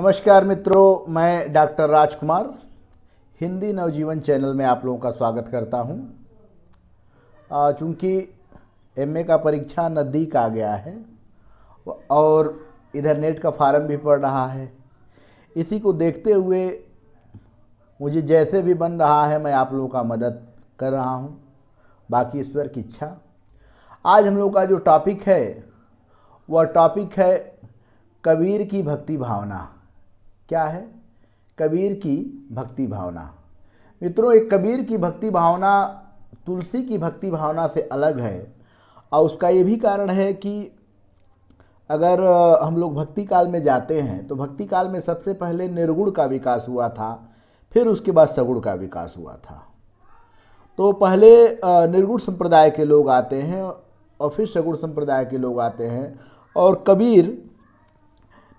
नमस्कार मित्रों, मैं डॉक्टर राजकुमार हिंदी नवजीवन चैनल में आप लोगों का स्वागत करता हूं। चूँकि एमए का परीक्षा नज़दीक आ गया है और इधर नेट का फार्म भी पड़ रहा है, इसी को देखते हुए मुझे जैसे भी बन रहा है मैं आप लोगों का मदद कर रहा हूं, बाकी ईश्वर की इच्छा। आज हम लोग का जो टॉपिक है वह टॉपिक है कबीर की भक्ति भावना। क्या है? कबीर की भक्ति भावना। मित्रों, एक कबीर की भक्ति भावना तुलसी की भक्ति भावना से अलग है और उसका ये भी कारण है कि अगर हम लोग भक्ति काल में जाते हैं तो भक्ति काल में सबसे पहले निर्गुण का विकास हुआ था, फिर उसके बाद सगुण का विकास हुआ था। तो पहले निर्गुण संप्रदाय के लोग आते हैं और फिर सगुण संप्रदाय के लोग आते हैं, और कबीर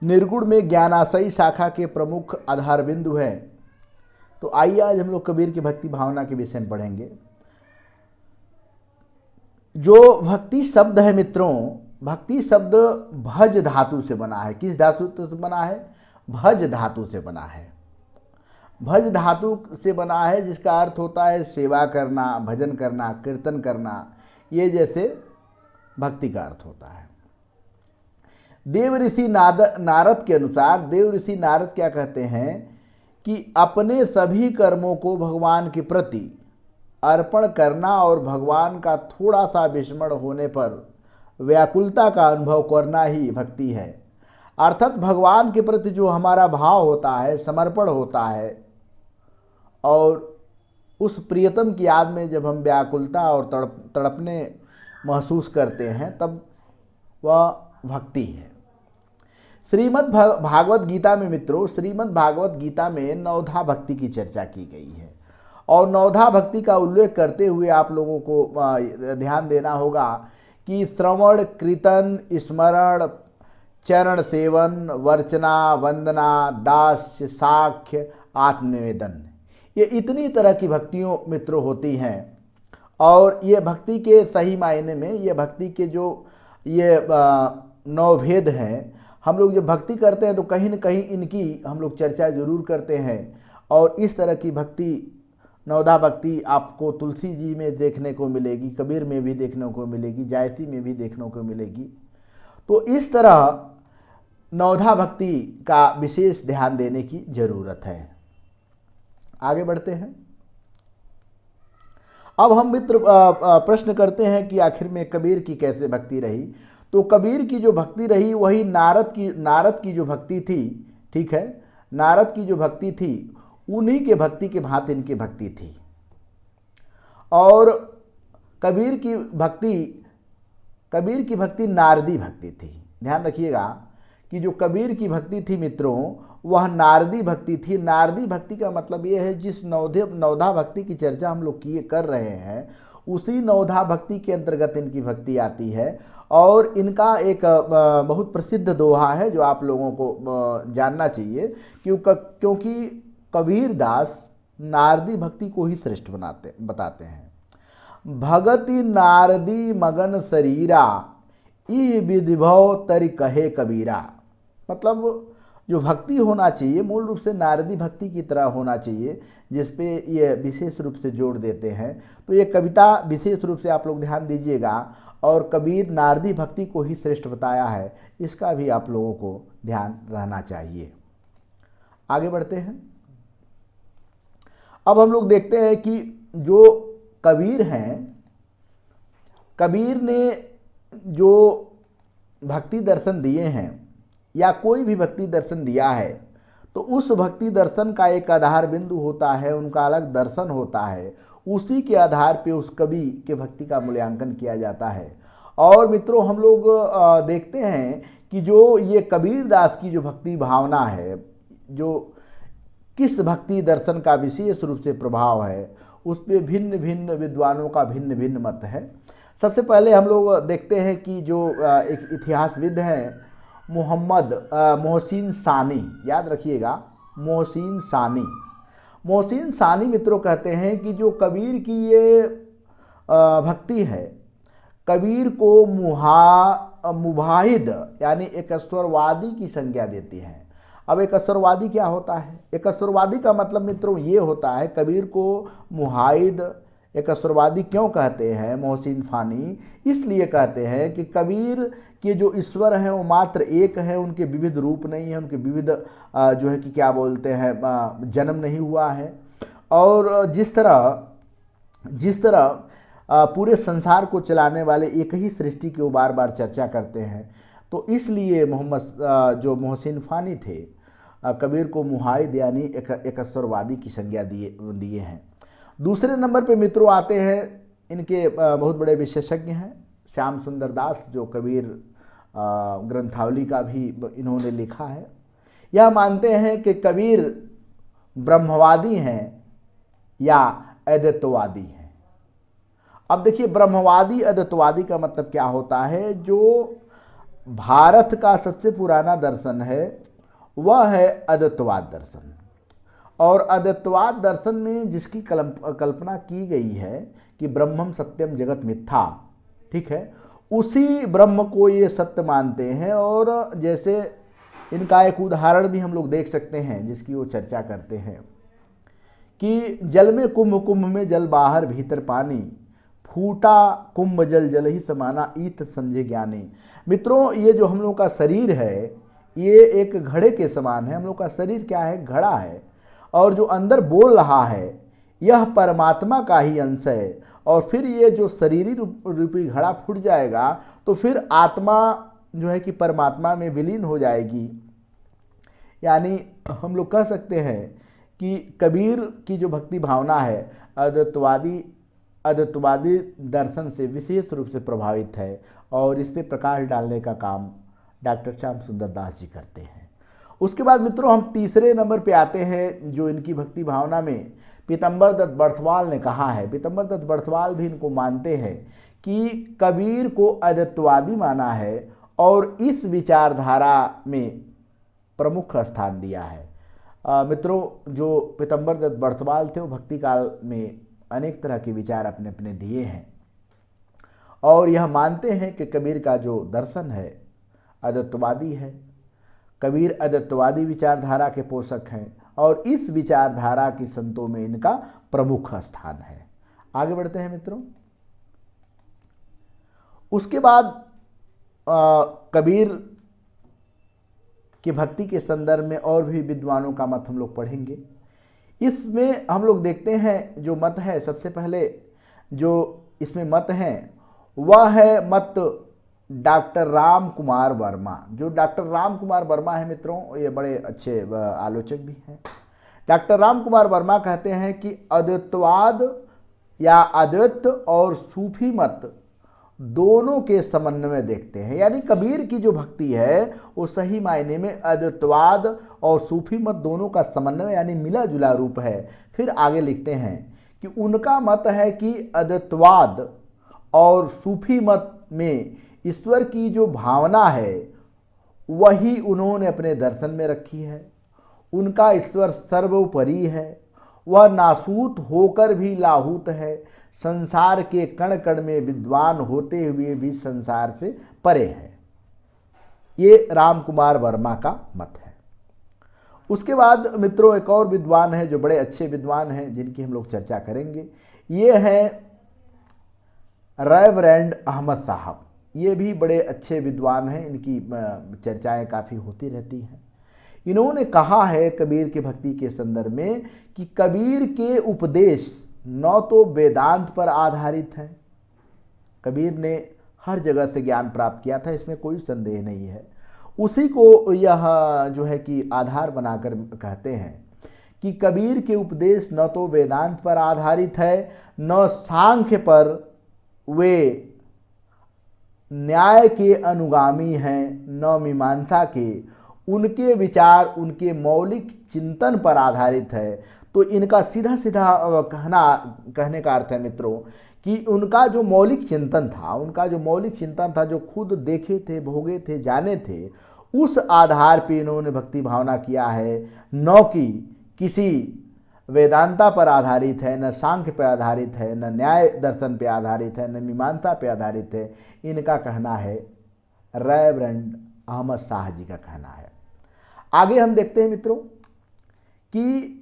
निर्गुण में ज्ञानाशयी शाखा के प्रमुख आधार बिंदु हैं। तो आइए आज हम लोग कबीर की भक्ति भावना के विषय में पढ़ेंगे। जो भक्ति शब्द है मित्रों, भक्ति शब्द भज धातु से बना है। किस धातु से बना है? भज धातु से बना है। भज धातु से बना है जिसका अर्थ होता है सेवा करना, भजन करना, कीर्तन करना, ये जैसे भक्ति का अर्थ होता है। देव ऋषि नारद के अनुसार देव ऋषि नारद क्या कहते हैं कि अपने सभी कर्मों को भगवान के प्रति अर्पण करना और भगवान का थोड़ा सा विस्मरण होने पर व्याकुलता का अनुभव करना ही भक्ति है। अर्थात भगवान के प्रति जो हमारा भाव होता है, समर्पण होता है, और उस प्रियतम की याद में जब हम व्याकुलता और तड़पने महसूस करते हैं तब वह भक्ति है। श्रीमद् भागवत गीता में मित्रों, श्रीमद् भागवत गीता में नवधा भक्ति की चर्चा की गई है, और नवधा भक्ति का उल्लेख करते हुए आप लोगों को ध्यान देना होगा कि श्रवण, कीर्तन, स्मरण, चरण सेवन, वर्चना, वंदना, दास्य, साख्य, आत्मनिवेदन, ये इतनी तरह की भक्तियों मित्रों होती हैं। और ये भक्ति के सही मायने में ये भक्ति के जो ये नवभेद हैं, हम लोग जब भक्ति करते हैं तो कहीं न कहीं इनकी हम लोग चर्चा जरूर करते हैं। और इस तरह की भक्ति, नवधा भक्ति आपको तुलसी जी में देखने को मिलेगी, कबीर में भी देखने को मिलेगी, जायसी में भी देखने को मिलेगी। तो इस तरह नवधा भक्ति का विशेष ध्यान देने की जरूरत है। आगे बढ़ते हैं। अब हम मित्र प्रश्न करते हैं कि आखिर में कबीर की कैसे भक्ति रही। तो कबीर की जो भक्ति रही वही नारद की जो भक्ति थी, ठीक है, नारद की जो भक्ति थी उन्हीं के भक्ति के भांति इनकी भक्ति थी। और कबीर की भक्ति नारदी भक्ति थी। ध्यान रखिएगा कि जो कबीर की भक्ति थी मित्रों वह नारदी भक्ति थी। नारदी भक्ति का मतलब ये है जिस नवधा भक्ति की चर्चा हम लोग कर रहे हैं उसी नवधा भक्ति के अंतर्गत इनकी भक्ति आती है। और इनका एक बहुत प्रसिद्ध दोहा है जो आप लोगों को जानना चाहिए, क्योंकि कबीर दास नारदी भक्ति को ही श्रेष्ठ बताते हैं। भगति नारदी मगन शरीरा, ई विधिभव तरि कहे कबीरा। मतलब जो भक्ति होना चाहिए मूल रूप से नारदी भक्ति की तरह होना चाहिए, जिस पे ये विशेष रूप से जोड़ देते हैं। तो ये कविता विशेष रूप से आप लोग ध्यान दीजिएगा, और कबीर नारदी भक्ति को ही श्रेष्ठ बताया है, इसका भी आप लोगों को ध्यान रहना चाहिए। आगे बढ़ते हैं। अब हम लोग देखते हैं कि जो कबीर हैं, कबीर ने जो भक्ति दर्शन दिए हैं या कोई भी भक्ति दर्शन दिया है तो उस भक्ति दर्शन का एक आधार बिंदु होता है, उनका अलग दर्शन होता है। उसी के आधार पे उस कवि के भक्ति का मूल्यांकन किया जाता है। और मित्रों, हम लोग देखते हैं कि जो ये कबीर दास की जो भक्ति भावना है, जो किस भक्ति दर्शन का विशेष रूप से प्रभाव है, उस पर भिन्न भिन्न विद्वानों का भिन्न भिन्न मत है। सबसे पहले हम लोग देखते हैं कि जो एक इतिहासविद हैं मोहसिन सानी, याद रखिएगा मोहसिन सानी मित्रों कहते हैं कि जो कबीर की ये भक्ति है, कबीर को मुबाहिद यानी एक स्वरवादी की संज्ञा देती हैं। अब एक असरवादी क्या होता है? एक असरवादी का मतलब मित्रों ये होता है, कबीर को मुहाइद एक असरवादी क्यों कहते हैं, मोहसिन फ़ानी इसलिए कहते हैं कि कबीर के जो ईश्वर हैं वो मात्र एक है, उनके विविध रूप नहीं है, उनके विविध जो है कि क्या बोलते हैं जन्म नहीं हुआ है। और जिस तरह पूरे संसार को चलाने वाले एक ही सृष्टि की वो बार बार चर्चा करते हैं, तो इसलिए जो मोहसिन फ़ानी थे कबीर को मुहाइद यानी एक असरवादी की संज्ञा दिए हैं। दूसरे नंबर पे मित्रों आते हैं, इनके बहुत बड़े विशेषज्ञ हैं श्याम सुंदर दास, जो कबीर ग्रंथावली का भी इन्होंने लिखा है। यह मानते हैं कि कबीर ब्रह्मवादी हैं या अद्वैतवादी हैं। अब देखिए, ब्रह्मवादी अद्वैतवादी का मतलब क्या होता है? जो भारत का सबसे पुराना दर्शन है वह है अद्वैतवाद दर्शन, और अद्वैतवाद दर्शन में जिसकी कल्पना की गई है कि ब्रह्मम सत्यम जगत मिथ्या, ठीक है, उसी ब्रह्म को ये सत्य मानते हैं। और जैसे इनका एक उदाहरण भी हम लोग देख सकते हैं जिसकी वो चर्चा करते हैं कि जल में कुंभ, कुंभ में जल बाहर भीतर पानी, फूटा कुंभ जल जल ही समाना, ईत समझे ज्ञानी। मित्रों, ये जो हम लोग का शरीर है ये एक घड़े के समान है। हम लोग का शरीर क्या है? घड़ा है, और जो अंदर बोल रहा है यह परमात्मा का ही अंश है। और फिर ये जो शरीरी रूपी घड़ा फूट जाएगा तो फिर आत्मा जो है कि परमात्मा में विलीन हो जाएगी। यानी हम लोग कह सकते हैं कि कबीर की जो भक्ति भावना है अद्वैतवादी दर्शन से विशेष रूप से प्रभावित है, और इस पर प्रकाश डालने का काम डॉक्टर श्याम सुंदर दास जी करते हैं। उसके बाद मित्रों हम तीसरे नंबर पे आते हैं, जो इनकी भक्ति भावना में पीतम्बर दत्त बर्थवाल ने कहा है। पीतम्बर दत्त बर्थवाल भी इनको मानते हैं कि कबीर को अद्वैतवादी माना है और इस विचारधारा में प्रमुख स्थान दिया है। मित्रों, जो पीतम्बर दत्त बर्थवाल थे वो भक्ति काल में अनेक तरह के विचार अपने अपने दिए हैं, और यह मानते हैं कि कबीर का जो दर्शन है अद्वैतवादी है। कबीर अद्वैतवादी विचारधारा के पोषक हैं और इस विचारधारा की संतों में इनका प्रमुख स्थान है। आगे बढ़ते हैं मित्रों। उसके बाद कबीर की भक्ति के संदर्भ में और भी विद्वानों का मत हम लोग पढ़ेंगे। इसमें हम लोग देखते हैं जो मत है, सबसे पहले जो इसमें मत हैं वह है मत डॉक्टर राम कुमार वर्मा। जो डॉक्टर राम कुमार वर्मा है मित्रों, ये बड़े अच्छे आलोचक भी हैं। डॉक्टर राम कुमार वर्मा कहते हैं कि अद्वैतवाद या अद्वैत और सूफी मत दोनों के समन्वय देखते हैं। यानी कबीर की जो भक्ति है वो सही मायने में अद्वैतवाद और सूफी मत दोनों का समन्वय यानी मिला जुला रूप है। फिर आगे लिखते हैं कि उनका मत है कि अद्वैतवाद और सूफी मत में ईश्वर की जो भावना है वही उन्होंने अपने दर्शन में रखी है। उनका ईश्वर सर्वोपरि है, वह नासूत होकर भी लाहूत है, संसार के कण कण में विद्वान होते हुए भी संसार से परे है। ये राम कुमार वर्मा का मत है। उसके बाद मित्रों एक और विद्वान है जो बड़े अच्छे विद्वान हैं जिनकी हम लोग चर्चा करेंगे। ये हैं रेवरेंड अहमद साहब। ये भी बड़े अच्छे विद्वान हैं, इनकी चर्चाएं काफ़ी होती रहती हैं। इन्होंने कहा है कबीर की भक्ति के संदर्भ में कि कबीर के उपदेश न तो वेदांत पर आधारित हैं, कबीर ने हर जगह से ज्ञान प्राप्त किया था, इसमें कोई संदेह नहीं है। उसी को यह जो है कि आधार बनाकर कहते हैं कि कबीर के उपदेश न तो वेदांत पर आधारित है, न सांख्य पर, वे न्याय के अनुगामी हैं, न मीमांसा के। उनके विचार उनके मौलिक चिंतन पर आधारित है। तो इनका सीधा सीधा कहने का अर्थ है मित्रों कि उनका जो मौलिक चिंतन था, जो खुद देखे थे, भोगे थे, जाने थे, उस आधार पे इन्होंने भक्ति भावना किया है, न कि किसी वेदांता पर आधारित है, न सांख्य पर आधारित है, न न्याय दर्शन पे आधारित है, न मीमांसा पे आधारित है। इनका कहना है, रेवरेंड अहमद शाह जी का कहना है। आगे हम देखते हैं मित्रों कि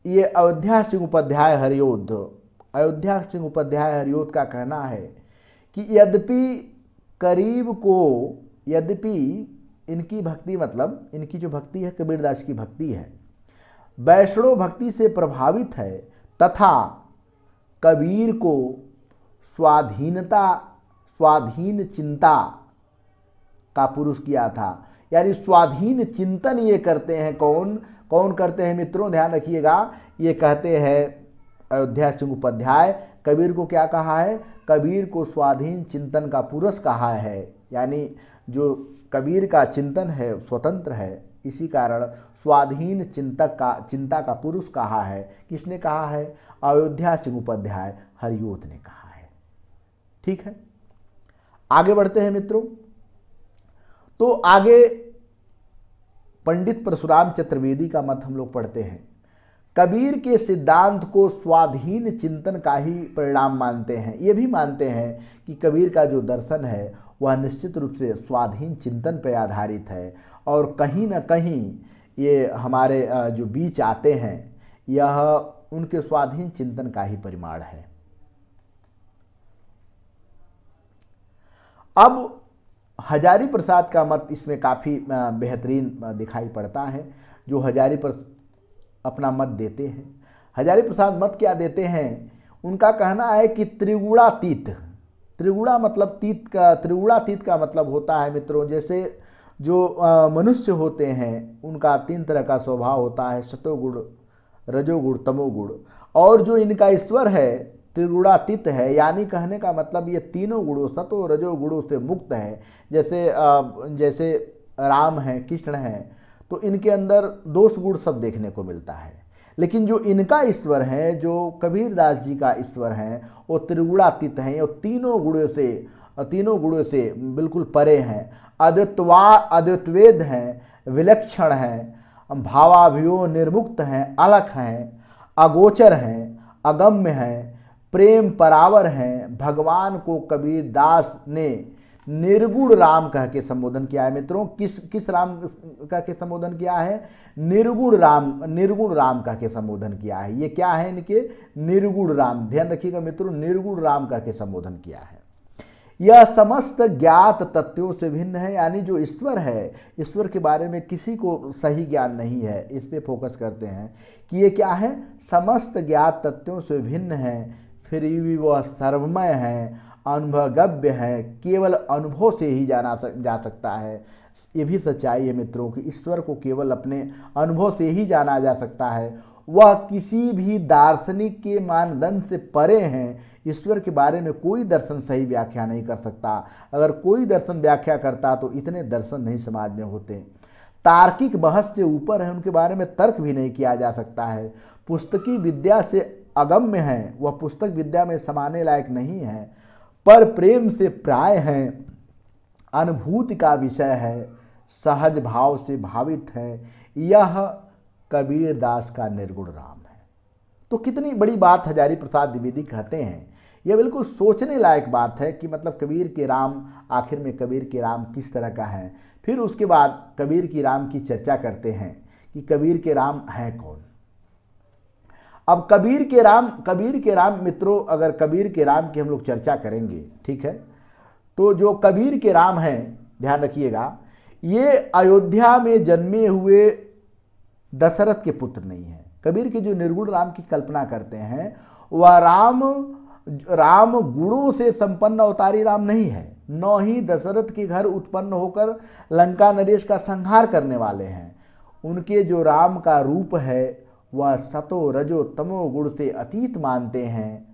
ये अयोध्या सिंह उपाध्याय हरियोध, अयोध्या सिंह उपाध्याय हरियोध का कहना है कि यद्यपि इनकी भक्ति, मतलब इनकी जो भक्ति है कबीरदास की भक्ति है, वैष्णव भक्ति से प्रभावित है, तथा कबीर को स्वाधीन चिंता का पुरुष किया था। यानी स्वाधीन चिंतन ये करते हैं, कौन करते हैं मित्रों, ध्यान रखिएगा। ये कहते हैं अयोध्या सिंह उपाध्याय, कबीर को क्या कहा है, कबीर को स्वाधीन चिंतन का पुरुष कहा है। यानी जो कबीर का चिंतन है स्वतंत्र है, इसी कारण स्वाधीन चिंता का पुरुष कहा है। किसने कहा है, अयोध्या सिंह उपाध्याय हरियोध ने कहा है। ठीक है, आगे बढ़ते हैं मित्रों। तो आगे पंडित परशुराम चतुर्वेदी का मत हम लोग पढ़ते हैं। कबीर के सिद्धांत को स्वाधीन चिंतन का ही परिणाम मानते हैं। ये भी मानते हैं कि कबीर का जो दर्शन है वह निश्चित रूप से स्वाधीन चिंतन पर आधारित है, और कहीं ना कहीं ये हमारे जो बीच आते हैं यह उनके स्वाधीन चिंतन का ही परिमाण है। अब हजारी प्रसाद का मत इसमें काफ़ी बेहतरीन दिखाई पड़ता है, जो हजारी अपना मत देते हैं। हजारी प्रसाद मत क्या देते हैं, उनका कहना है कि त्रिगुणातीत का मतलब होता है मित्रों, जैसे जो मनुष्य होते हैं उनका 3 तरह का स्वभाव होता है, सतोगुण, रजोगुण, तमोगुण, और जो इनका ईश्वर है त्रिगुणातीत है। यानी कहने का मतलब ये तीनों गुणों, सतो रजोगुणों से मुक्त है। जैसे राम हैं, कृष्ण हैं, तो इनके अंदर दोष गुण सब देखने को मिलता है। लेकिन जो इनका ईश्वर है, जो कबीरदास जी का ईश्वर है, वो त्रिगुणातीत हैं, वो तीनों गुणों से बिल्कुल परे हैं, अद्वैतवेद हैं, विलक्षण हैं, भावाभियो निर्मुक्त हैं, अलख हैं, अगोचर हैं, अगम्य हैं, प्रेम परावर हैं। भगवान को कबीरदास ने निर्गुण राम कह के संबोधन किया है मित्रों। किस राम कह के संबोधन किया है, निर्गुण राम कह के संबोधन किया है। ये क्या है, इनके निर्गुण राम, ध्यान रखिएगा मित्रों, निर्गुण राम कह के संबोधन किया है। यह समस्त ज्ञात तत्वों से भिन्न है। यानी जो ईश्वर है, ईश्वर के बारे में किसी को सही ज्ञान नहीं है। इस पे फोकस करते हैं कि ये क्या है, समस्त ज्ञात तत्वों से भिन्न है, फिर भी वह सर्वमय है, अनुभवज्ञ है, केवल अनुभव से ही जाना जा सकता है। ये भी सच्चाई है मित्रों कि ईश्वर को केवल अपने अनुभव से ही जाना जा सकता है। वह किसी भी दार्शनिक के मानदंड से परे हैं। ईश्वर के बारे में कोई दर्शन सही व्याख्या नहीं कर सकता। अगर कोई दर्शन व्याख्या करता तो इतने दर्शन नहीं समाज में होते। तार्किक बहस से ऊपर है, उनके बारे में तर्क भी नहीं किया जा सकता है। पुस्तकी विद्या से अगम्य है, वह पुस्तक विद्या में समाने लायक नहीं है, पर प्रेम से प्राय है, अनुभूति का विषय है, सहज भाव से भावित है। यह कबीरदास का निर्गुण राम है। तो कितनी बड़ी बात हजारी प्रसाद द्विवेदी कहते हैं। यह बिल्कुल सोचने लायक बात है कि मतलब कबीर के राम, आखिर में कबीर के राम किस तरह का है। फिर उसके बाद कबीर की राम की चर्चा करते हैं कि कबीर के राम हैं कौन। अब कबीर के राम मित्रों, अगर कबीर के राम की हम लोग चर्चा करेंगे, ठीक है, तो जो कबीर के राम हैं, ध्यान रखिएगा, ये अयोध्या में जन्मे हुए दशरथ के पुत्र नहीं हैं। कबीर के जो निर्गुण राम की कल्पना करते हैं, वह राम गुणों से संपन्न अवतारी राम नहीं है, न ही दशरथ के घर उत्पन्न होकर लंका नरेश का संहार करने वाले हैं। उनके जो राम का रूप है वह सतो रजो तमो गुण से अतीत मानते हैं,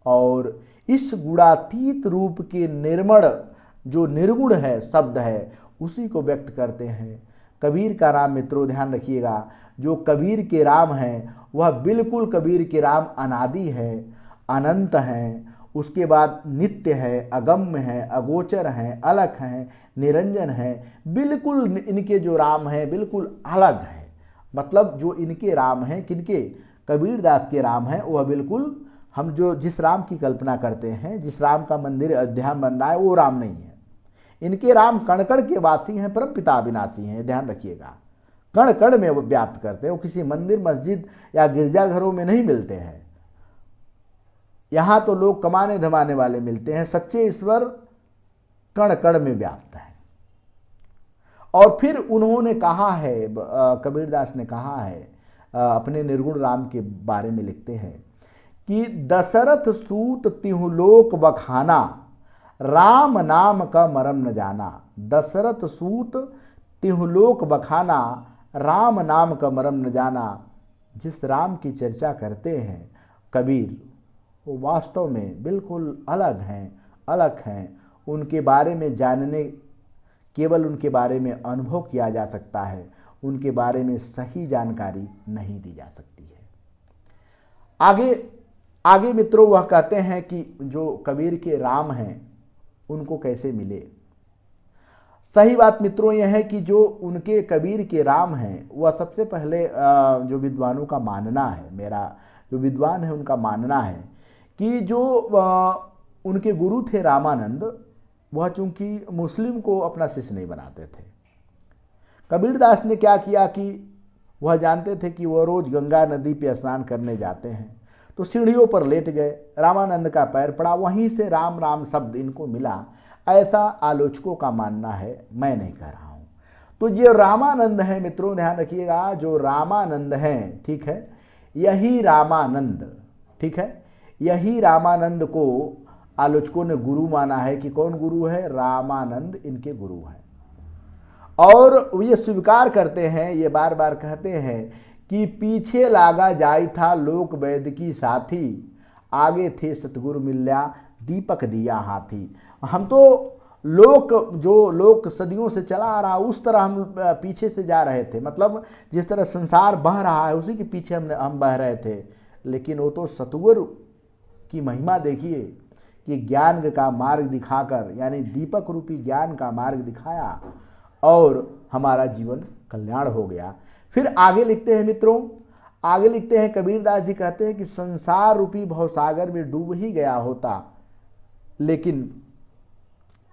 और इस गुणातीत रूप के निर्मण जो निर्गुण है शब्द है, उसी को व्यक्त करते हैं। कबीर का राम मित्रों, ध्यान रखिएगा, जो कबीर के राम हैं वह बिल्कुल कबीर के राम अनादि है, अनंत हैं, उसके बाद नित्य है, अगम्य है, अगोचर हैं, अलख हैं, निरंजन है। बिल्कुल इनके जो राम हैं बिल्कुल अलग है। मतलब जो इनके राम हैं, किनके, कबीरदास के राम हैं, वह बिल्कुल हम जिस राम की कल्पना करते हैं, जिस राम का मंदिर अयोध्या में बन रहा है, वो राम नहीं है। इनके राम कण कण के वासी हैं, परम पिता अविनाशी हैं, ध्यान रखिएगा। कण कण में वो व्याप्त करते हैं, वो किसी मंदिर मस्जिद या गिरजाघरों में नहीं मिलते हैं। यहाँ तो लोग कमाने धमाने वाले मिलते हैं, सच्चे ईश्वर कण कण में व्याप्त है। और फिर उन्होंने कहा है, कबीरदास ने कहा है, अपने निर्गुण राम के बारे में लिखते हैं कि दशरथ सूत तिहुलोक बखाना, राम नाम का मरम न जाना। दशरथ सूत तिहुलोक बखाना, राम नाम का मरम न जाना। जिस राम की चर्चा करते हैं कबीर, वो वास्तव में बिल्कुल अलग हैं। उनके बारे में जानने, केवल उनके बारे में अनुभव किया जा सकता है, उनके बारे में सही जानकारी नहीं दी जा सकती है। आगे मित्रों वह कहते हैं कि जो कबीर के राम हैं उनको कैसे मिले। सही बात मित्रों यह है कि जो उनके कबीर के राम हैं वह सबसे पहले जो विद्वानों का मानना है, मेरा जो विद्वान है उनका मानना है कि जो उनके गुरु थे रामानंद, वह चूंकि मुस्लिम को अपना शिष्य नहीं बनाते थे। कबीरदास ने क्या किया कि वह जानते थे कि वह रोज गंगा नदी पे स्नान करने जाते हैं, तो सीढ़ियों पर लेट गए, रामानंद का पैर पड़ा, वहीं से राम राम शब्द इनको मिला, ऐसा आलोचकों का मानना है, मैं नहीं कह रहा हूँ। तो जो रामानंद है मित्रों, ध्यान रखिएगा, जो रामानंद हैं, ठीक है, यही रामानंद, ठीक है, यही रामानंद को आलोचकों ने गुरु माना है। कि कौन गुरु है? रामानंद इनके गुरु हैं। और ये स्वीकार करते हैं, ये बार बार कहते हैं कि पीछे लागा जाय था लोक वैद की साथी, आगे थे सतगुरु मिल्या दीपक दिया हाथी। हम तो लोक सदियों से चला आ रहा, उस तरह हम पीछे से जा रहे थे। मतलब जिस तरह संसार बह रहा है उसी के पीछे हम बह रहे थे। लेकिन वो तो सतगुरु की महिमा देखिए कि ज्ञान का मार्ग दिखाकर, यानी दीपक रूपी ज्ञान का मार्ग दिखाया और हमारा जीवन कल्याण हो गया। फिर आगे लिखते हैं मित्रों, आगे लिखते हैं कबीरदास जी कहते हैं कि संसार रूपी भवसागर में डूब ही गया होता, लेकिन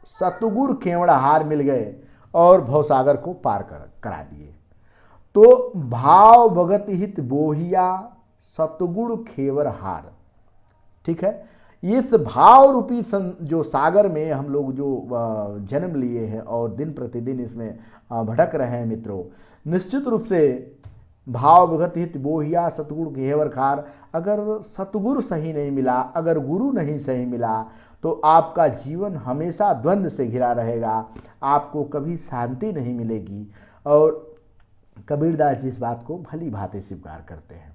सतगुरु केवड़ा हार मिल गए और भवसागर को पार करा दिए। तो भाव भगत हित बोहिया सतगुरु खेवर हार, ठीक है। इस भाव रूपी जो सागर में हम लोग जो जन्म लिए हैं और दिन प्रतिदिन इसमें भटक रहे हैं मित्रों, निश्चित रूप से भाव भगत हित बोहिया सतगुरु घेवर खार, अगर सतगुरु सही नहीं मिला, अगर गुरु नहीं सही मिला, तो आपका जीवन हमेशा द्वंद्व से घिरा रहेगा, आपको कभी शांति नहीं मिलेगी। और कबीरदास जी इस बात को भली भांति स्वीकार करते हैं।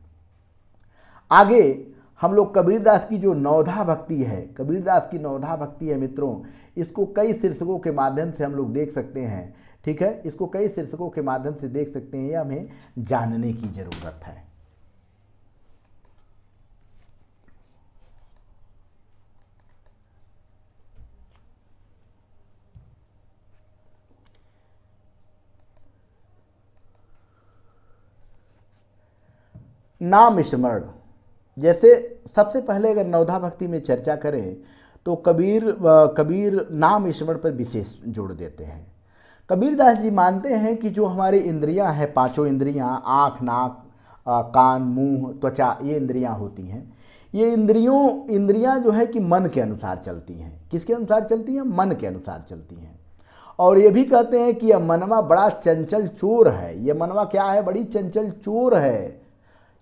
आगे हम लोग कबीरदास की जो नवधा भक्ति है, कबीरदास की नवधा भक्ति है मित्रों, इसको कई शीर्षकों के माध्यम से हम लोग देख सकते हैं, ठीक है, इसको कई शीर्षकों के माध्यम से देख सकते हैं, यह हमें जानने की जरूरत है। नाम स्मरण, जैसे सबसे पहले अगर नवधा भक्ति में चर्चा करें तो कबीर नाम स्मरण पर विशेष जोड़ देते हैं। कबीरदास जी मानते हैं कि जो हमारी इंद्रियां हैं, पांचों इंद्रियां, आँख, नाक, कान, मुंह, त्वचा, ये इंद्रियां होती हैं, ये इंद्रियां जो है कि मन के अनुसार चलती हैं। किसके अनुसार चलती हैं? मन के अनुसार चलती हैं। और ये भी कहते हैं कि यह मनवा बड़ा चंचल चोर है। ये मनवा क्या है? बड़ी चंचल चोर है।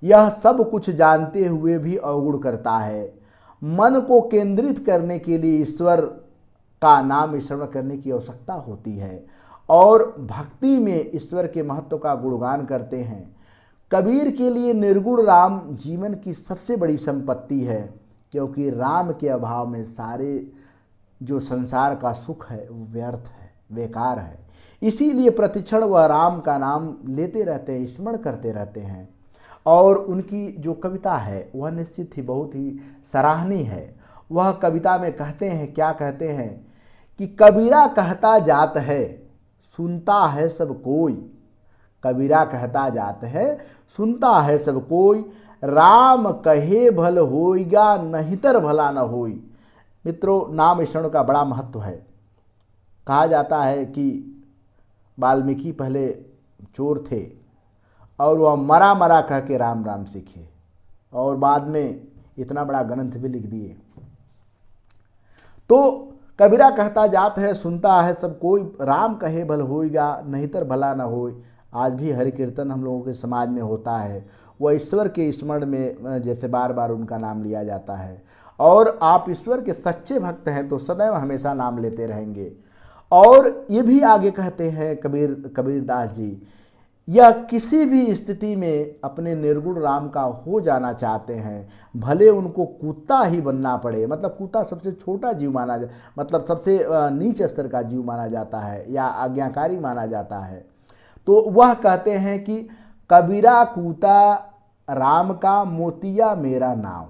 यह सब कुछ जानते हुए भी अवगुण करता है। मन को केंद्रित करने के लिए ईश्वर का नाम स्मरण करने की आवश्यकता होती है और भक्ति में ईश्वर के महत्व का गुणगान करते हैं। कबीर के लिए निर्गुण राम जीवन की सबसे बड़ी संपत्ति है, क्योंकि राम के अभाव में सारे जो संसार का सुख है वो व्यर्थ है, बेकार है। इसीलिए प्रतिक्षण वह राम का नाम लेते रहते हैं, स्मरण करते रहते हैं। और उनकी जो कविता है वह निश्चित ही बहुत ही सराहनीय है। वह कविता में कहते हैं, क्या कहते हैं कि कबीरा कहता जात है सुनता है सब कोई, कबीरा कहता जात है सुनता है सब कोई, राम कहे भल होइगा नहितर भला न होई। मित्रों, नाम स्मरण का बड़ा महत्व है। कहा जाता है कि वाल्मीकि पहले चोर थे और वह मरा मरा कह के राम राम सीखे और बाद में इतना बड़ा ग्रंथ भी लिख दिए। तो कबीरा कहता जात है सुनता है सब कोई, राम कहे भल होइगा नहींतर भला न होय। आज भी हरि कीर्तन हम लोगों के समाज में होता है, वह ईश्वर के स्मरण में जैसे बार बार उनका नाम लिया जाता है। और आप ईश्वर के सच्चे भक्त हैं तो सदैव हमेशा नाम लेते रहेंगे। और ये भी आगे कहते हैं कबीरदास जी, यह किसी भी स्थिति में अपने निर्गुण राम का हो जाना चाहते हैं, भले उनको कुत्ता ही बनना पड़े। मतलब कुत्ता सबसे छोटा जीव माना मतलब सबसे नीच स्तर का जीव माना जाता है या आज्ञाकारी माना जाता है। तो वह कहते हैं कि कबीरा कूता राम का मोतिया मेरा नाव,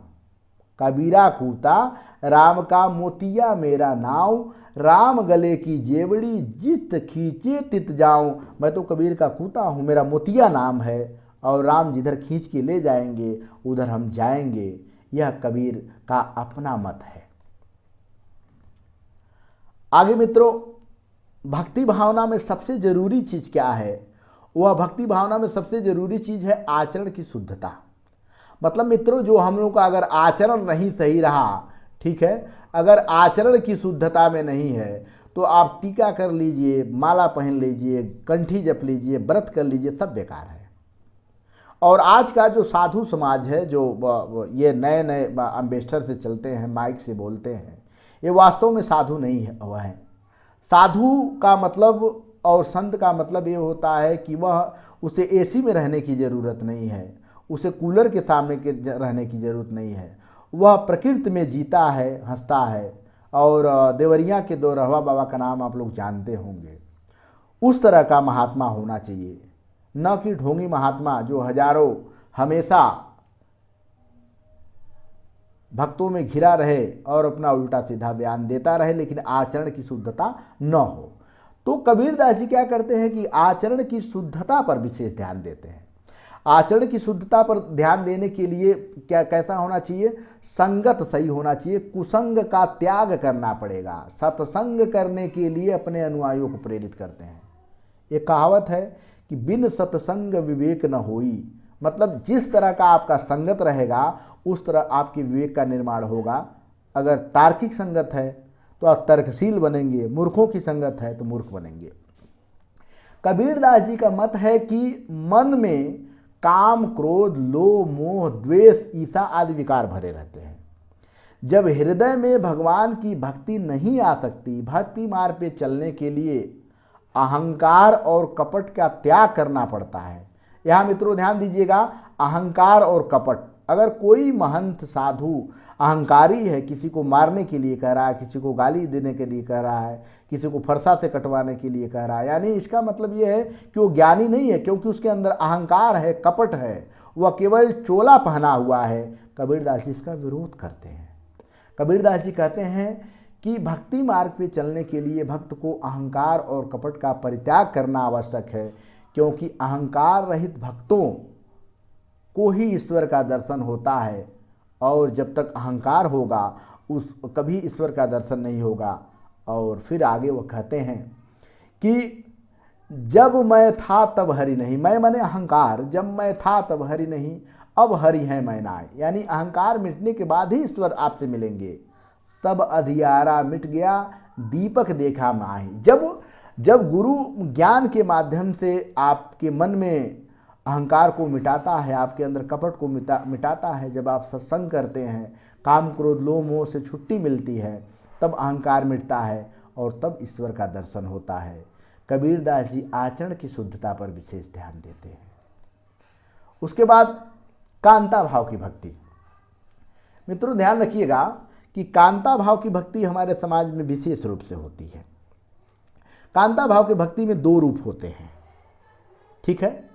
कबीरा कूता राम का मोतिया मेरा नाव, राम गले की जेवड़ी जित खींचे तित जाऊं। मैं तो कबीर का कूता हूँ, मेरा मोतिया नाम है और राम जिधर खींच के ले जाएंगे उधर हम जाएंगे। यह कबीर का अपना मत है। आगे मित्रों, भक्ति भावना में सबसे जरूरी चीज क्या है? वह भक्ति भावना में सबसे जरूरी चीज है आचरण की शुद्धता। मतलब मित्रों, जो हम लोग का अगर आचरण नहीं सही रहा, ठीक है, अगर आचरण की शुद्धता में नहीं है तो आप टीका कर लीजिए, माला पहन लीजिए, कंठी जप लीजिए, व्रत कर लीजिए, सब बेकार है। और आज का जो साधु समाज है, जो ये नए नए एम्बेसडर से चलते हैं, माइक से बोलते हैं, ये वास्तव में साधु नहीं है। वह है साधु का मतलब और संत का मतलब ये होता है कि वह उसे एसी में रहने की ज़रूरत नहीं है, उसे कूलर के सामने के रहने की ज़रूरत नहीं है। वह प्रकृति में जीता है, हंसता है। और देवरिया के दो रहवा बाबा का नाम आप लोग जानते होंगे। उस तरह का महात्मा होना चाहिए, न कि ढोंगी महात्मा जो हजारों हमेशा भक्तों में घिरा रहे और अपना उल्टा सीधा बयान देता रहे, लेकिन आचरण की शुद्धता न हो। तो कबीरदास जी क्या करते हैं कि आचरण की शुद्धता पर विशेष ध्यान देते हैं। आचरण की शुद्धता पर ध्यान देने के लिए क्या कैसा होना चाहिए? संगत सही होना चाहिए, कुसंग का त्याग करना पड़ेगा। सत्संग करने के लिए अपने अनुयायियों को प्रेरित करते हैं। एक कहावत है कि बिन सत्संग विवेक न होई। मतलब जिस तरह का आपका संगत रहेगा उस तरह आपके विवेक का निर्माण होगा। अगर तार्किक संगत है तो आप तर्कशील बनेंगे, मूर्खों की संगत है तो मूर्ख बनेंगे। कबीरदास जी का मत है कि मन में काम, क्रोध, लोभ, मोह, द्वेष, ईर्ष्या आदि विकार भरे रहते हैं। जब हृदय में भगवान की भक्ति नहीं आ सकती, भक्ति मार्ग पे चलने के लिए अहंकार और कपट का त्याग करना पड़ता है। यहाँ मित्रों ध्यान दीजिएगा, अहंकार और कपट। अगर कोई महंत साधु अहंकारी है, किसी को मारने के लिए कह रहा है, किसी को गाली देने के लिए कह रहा है, किसी को फरसा से कटवाने के लिए कह रहा है, यानी इसका मतलब ये है कि वो ज्ञानी नहीं है, क्योंकि उसके अंदर अहंकार है, कपट है, वह केवल चोला पहना हुआ है। कबीरदास जी इसका विरोध करते हैं। कबीरदास जी कहते हैं कि भक्ति मार्ग पे चलने के लिए भक्त को अहंकार और कपट का परित्याग करना आवश्यक है, क्योंकि अहंकार रहित भक्तों को ही ईश्वर का दर्शन होता है। और जब तक अहंकार होगा उस कभी ईश्वर का दर्शन नहीं होगा। और फिर आगे वो कहते हैं कि जब मैं था तब हरि नहीं, मैं माने अहंकार, जब मैं था तब हरि नहीं, अब हरि है मैं नाय। यानी अहंकार मिटने के बाद ही ईश्वर आपसे मिलेंगे। सब अधियारा मिट गया, दीपक देखा माही। जब गुरु ज्ञान के माध्यम से आपके मन में अहंकार को मिटाता है, आपके अंदर कपट को मिटाता है, जब आप सत्संग करते हैं, काम, क्रोध, लोभ, मोह से छुट्टी मिलती है, तब अहंकार मिटता है और तब ईश्वर का दर्शन होता है। कबीरदास जी आचरण की शुद्धता पर विशेष ध्यान देते हैं। उसके बाद कांता भाव की भक्ति। मित्रों ध्यान रखिएगा कि कांता भाव की भक्ति हमारे समाज में विशेष रूप से होती है। कांता भाव की भक्ति में दो रूप होते हैं, ठीक है।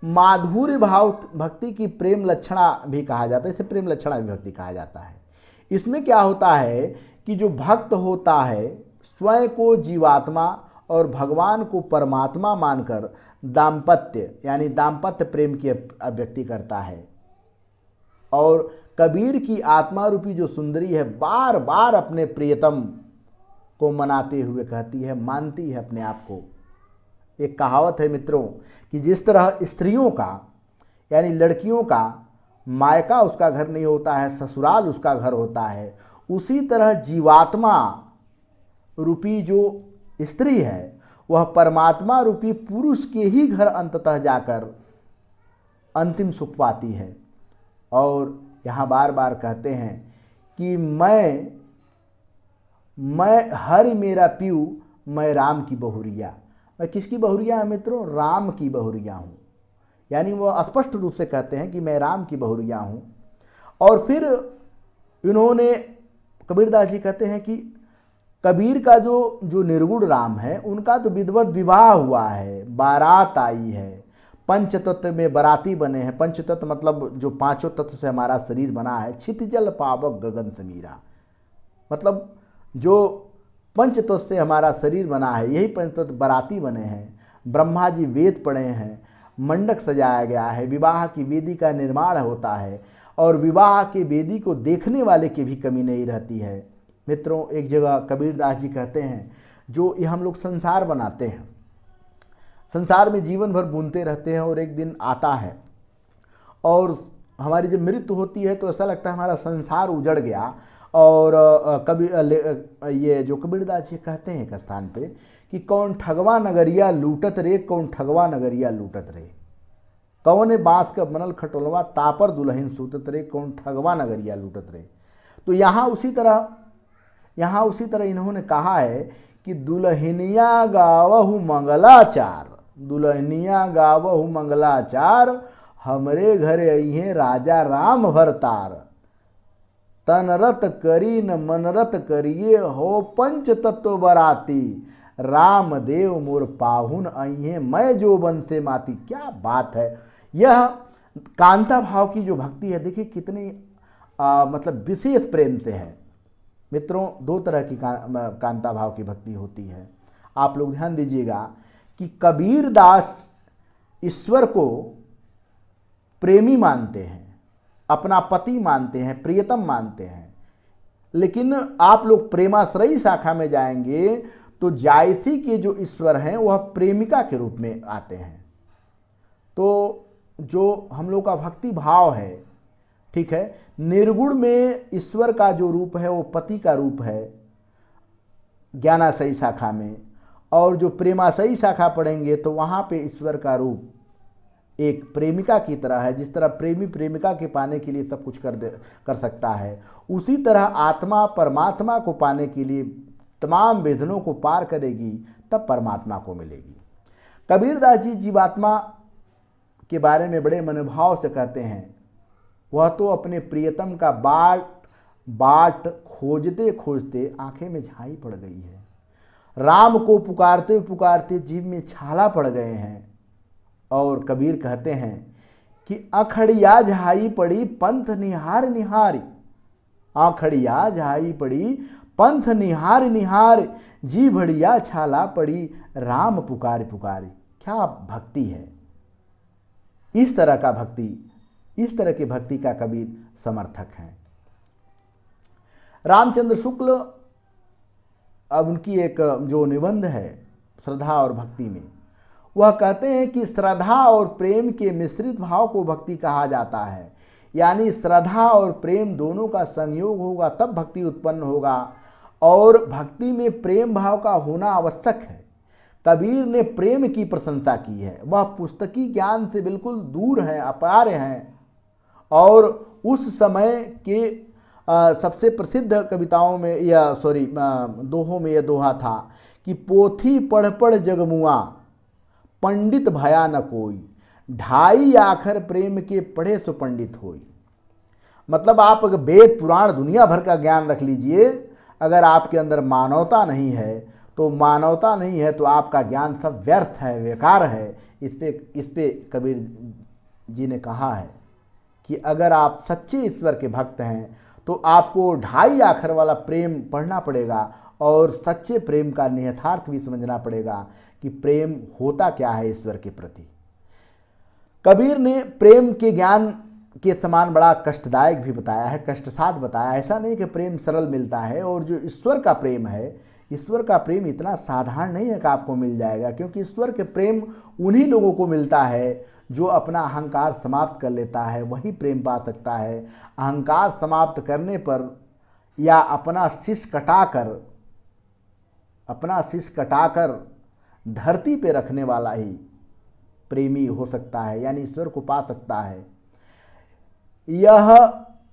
माधुर्य भाव भक्ति की प्रेम लक्षणा भी कहा जाता है, इसे प्रेम लक्षणा भी भक्ति कहा जाता है। इसमें क्या होता है कि जो भक्त होता है स्वयं को जीवात्मा और भगवान को परमात्मा मानकर दाम्पत्य यानी दाम्पत्य प्रेम की अभिव्यक्ति करता है। और कबीर की आत्मा रूपी जो सुंदरी है बार बार अपने प्रियतम को मनाते हुए कहती है, मानती है अपने आप को। एक कहावत है मित्रों कि जिस तरह स्त्रियों का यानी लड़कियों का मायका उसका घर नहीं होता है, ससुराल उसका घर होता है, उसी तरह जीवात्मा रूपी जो स्त्री है वह परमात्मा रूपी पुरुष के ही घर अंततः जाकर अंतिम सुख पाती है। और यहाँ बार बार कहते हैं कि मैं हरि मेरा पीऊ, मैं राम की बहुरिया। मैं किसकी बहुरिया है मित्रों? राम की बहुरिया हूँ। यानी वह स्पष्ट रूप से कहते हैं कि मैं राम की बहुरिया हूँ। और फिर इन्होंने, कबीरदास जी कहते हैं कि कबीर का जो निर्गुण राम है उनका तो विधिवत विवाह हुआ है, बारात आई है, पंचतत्व में बराती बने हैं। पंचतत्व मतलब जो पांचों तत्व से हमारा शरीर बना है। क्षितिजल पावक गगन समीरा, मतलब जो पंचतत्व से हमारा शरीर बना है, यही पंचतत्व बराती बने हैं। ब्रह्मा जी वेद पढ़े हैं, मंडप सजाया गया है, विवाह की वेदी का निर्माण होता है और विवाह के वेदी को देखने वाले की भी कमी नहीं रहती है। मित्रों, एक जगह कबीरदास जी कहते हैं, जो ये हम लोग संसार बनाते हैं, संसार में जीवन भर बुनते रहते हैं और एक दिन आता है और हमारी जब मृत्यु होती है तो ऐसा लगता है हमारा संसार उजड़ गया। और ये जो कबीरदास जी कहते हैं एक स्थान पे कि कौन ठगवा नगरिया लूटत रे, कौन ठगवा नगरिया लूटत रे, कौन बांस का बनल खटोलवा तापर दुल्हन सूतत रे, कौन ठगवा नगरिया लूटत रे। तो यहाँ उसी तरह इन्होंने कहा है कि दुल्हनिया गावहु मंगलाचार, दुल्हनिया गावहु मंगलाचार, हमरे घरे अइहे राजा राम भरतार, तनरत करी न मनरत करिए, हो पंच तत्व बराती, राम देव मोर पाहुन अइहे, मैं जो बन से माती। क्या बात है! यह कांता भाव की जो भक्ति है, देखिए कितनी मतलब विशेष प्रेम से है। मित्रों, दो तरह की कांता भाव की भक्ति होती है। आप लोग ध्यान दीजिएगा कि कबीरदास ईश्वर को प्रेमी मानते हैं, अपना पति मानते हैं, प्रियतम मानते हैं। लेकिन आप लोग प्रेमाश्रयी शाखा में जाएंगे तो जायसी के जो ईश्वर हैं वह प्रेमिका के रूप में आते हैं। तो जो हम लोग का भक्ति भाव है, ठीक है, निर्गुण में ईश्वर का जो रूप है वो पति का रूप है ज्ञानाशयी शाखा में, और जो प्रेमाशयी शाखा पढ़ेंगे तो वहाँ पे ईश्वर का रूप एक प्रेमिका की तरह है। जिस तरह प्रेमी प्रेमिका के पाने के लिए सब कुछ कर सकता है, उसी तरह आत्मा परमात्मा को पाने के लिए तमाम विघ्नों को पार करेगी, तब परमात्मा को मिलेगी। कबीरदास जी जीवात्मा के बारे में बड़े मनोभाव से कहते हैं, वह तो अपने प्रियतम का बाट खोजते खोजते आंखें में झाई पड़ गई है, राम को पुकारते पुकारते जीव में छाला पड़ गए हैं। और कबीर कहते हैं कि अखड़िया झाई पड़ी पंथ निहार निहारी, आखड़िया झाई पड़ी पंथ निहार निहार, जी भड़िया छाला पड़ी राम पुकार पुकारी। क्या भक्ति है! इस तरह की भक्ति का कबीर समर्थक हैं। रामचंद्र शुक्ल, अब उनकी एक जो निबंध है श्रद्धा और भक्ति में, वह कहते हैं कि श्रद्धा और प्रेम के मिश्रित भाव को भक्ति कहा जाता है। यानी श्रद्धा और प्रेम दोनों का संयोग होगा तब भक्ति उत्पन्न होगा, और भक्ति में प्रेम भाव का होना आवश्यक है। कबीर ने प्रेम की प्रशंसा की है, वह पुस्तकी ज्ञान से बिल्कुल दूर हैं, अपार हैं। और उस समय के सबसे प्रसिद्ध कविताओं में दोहों में यह दोहा था कि पोथी पढ़ पढ़ जगमुआ, पंडित भया न कोई, ढाई आखर प्रेम के पढ़े सो पंडित होई। मतलब आप अगर वेद पुराण दुनिया भर का ज्ञान रख लीजिए, अगर आपके अंदर मानवता नहीं है तो आपका ज्ञान सब व्यर्थ है, बेकार है। इस पे कबीर जी ने कहा है कि अगर आप सच्चे ईश्वर के भक्त हैं तो आपको ढाई आखर वाला प्रेम पढ़ना पड़ेगा और सच्चे प्रेम का नियथार्थ भी समझना पड़ेगा कि प्रेम होता क्या है ईश्वर के प्रति। कबीर ने प्रेम के ज्ञान के समान बड़ा कष्टदायक भी बताया है, कष्टसाध्य बताया है। ऐसा नहीं कि प्रेम सरल मिलता है, और जो ईश्वर का प्रेम है ईश्वर का प्रेम इतना साधारण नहीं है कि आपको मिल जाएगा, क्योंकि ईश्वर के प्रेम उन्हीं लोगों को मिलता है जो अपना अहंकार समाप्त कर लेता है, वही प्रेम पा सकता है। अहंकार समाप्त करने पर या अपना शीश कटाकर धरती पे रखने वाला ही प्रेमी हो सकता है, यानी ईश्वर को पा सकता है। यह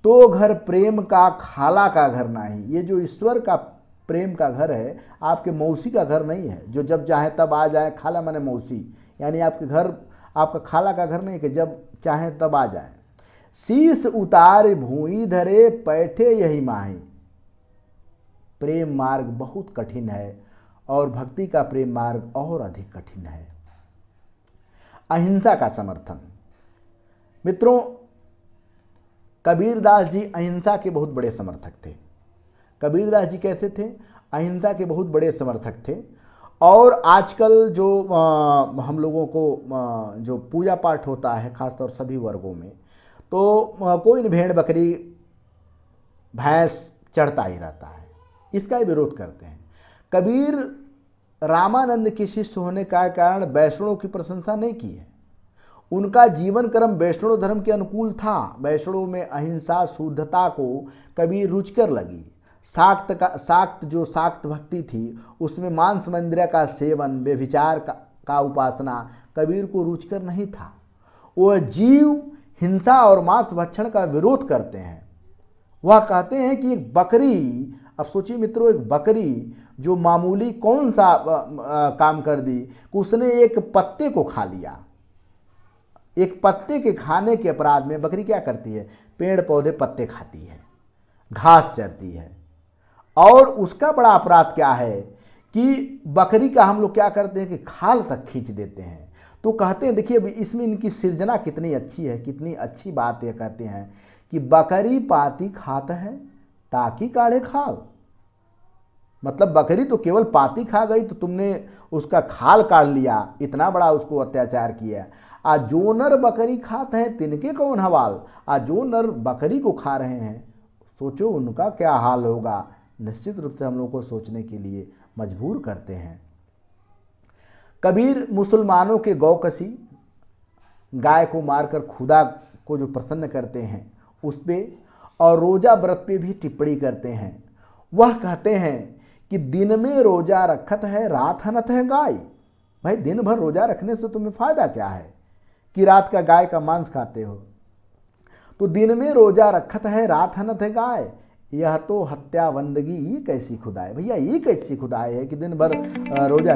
तो घर प्रेम का खाला का घर नहीं। ये जो ईश्वर का प्रेम का घर है, आपके मौसी का घर नहीं है जो जब चाहे तब आ जाए। खाला माने मौसी, यानी आपके घर आपका खाला का घर नहीं कि जब चाहे तब आ जाए। शीश उतार भूई धरे बैठे यही माही। प्रेम मार्ग बहुत कठिन है और भक्ति का प्रेम मार्ग और अधिक कठिन है। अहिंसा का समर्थन। मित्रों, कबीरदास जी अहिंसा के बहुत बड़े समर्थक थे। कबीरदास जी कैसे थे? अहिंसा के बहुत बड़े समर्थक थे। और आजकल जो हम लोगों को जो पूजा पाठ होता है, खासतौर सभी वर्गों में, तो कोई न भेड़ बकरी भैंस चढ़ता ही रहता है, इसका ही विरोध करते हैं। कबीर रामानंद के शिष्य होने का कारण वैष्णवों की प्रशंसा नहीं की है। उनका जीवन क्रम वैष्णव धर्म के अनुकूल था। वैष्णव में अहिंसा शुद्धता को कबीर रुचकर लगी। शाक्त भक्ति थी, उसमें मांस मंदिर का सेवन, व्यभिचार का उपासना कबीर को रुचकर नहीं था। वह जीव हिंसा और मांस भक्षण का विरोध करते हैं। वह कहते हैं कि एक बकरी, अब सोचिए मित्रों, एक बकरी जो मामूली कौन सा काम कर दी कि उसने एक पत्ते को खा लिया। एक पत्ते के खाने के अपराध में बकरी क्या करती है? पेड़ पौधे पत्ते खाती है, घास चरती है। और उसका बड़ा अपराध क्या है कि बकरी का हम लोग क्या करते हैं कि खाल तक खींच देते हैं। तो कहते हैं, देखिए इसमें इनकी सृजना कितनी अच्छी है, कितनी अच्छी बात ये कहते हैं कि बकरी पाती खात है ताकि काढ़े खाल। मतलब बकरी तो केवल पाती खा गई तो तुमने उसका खाल काट लिया, इतना बड़ा उसको अत्याचार किया। आ जो नर बकरी खाते हैं तिनके कौन हवाल। आ जो नर बकरी को खा रहे हैं, सोचो उनका क्या हाल होगा। निश्चित रूप से हम लोग को सोचने के लिए मजबूर करते हैं। कबीर मुसलमानों के गौकसी, गाय को मारकर खुदा को जो प्रसन्न करते हैं उस पे, और रोजा व्रत पे भी टिप्पणी करते हैं। वह कहते हैं कि दिन में रोजा रखत है रात हनत है गाय। भाई दिन भर रोजा रखने से तुम्हें फायदा क्या है कि रात का गाय का मांस खाते हो। तो दिन में रोजा रखत है रात हनत है गाय, यह तो हत्या बंदगी ये कैसी खुदाई। भैया ये कैसी खुदाई है कि दिन भर रोजा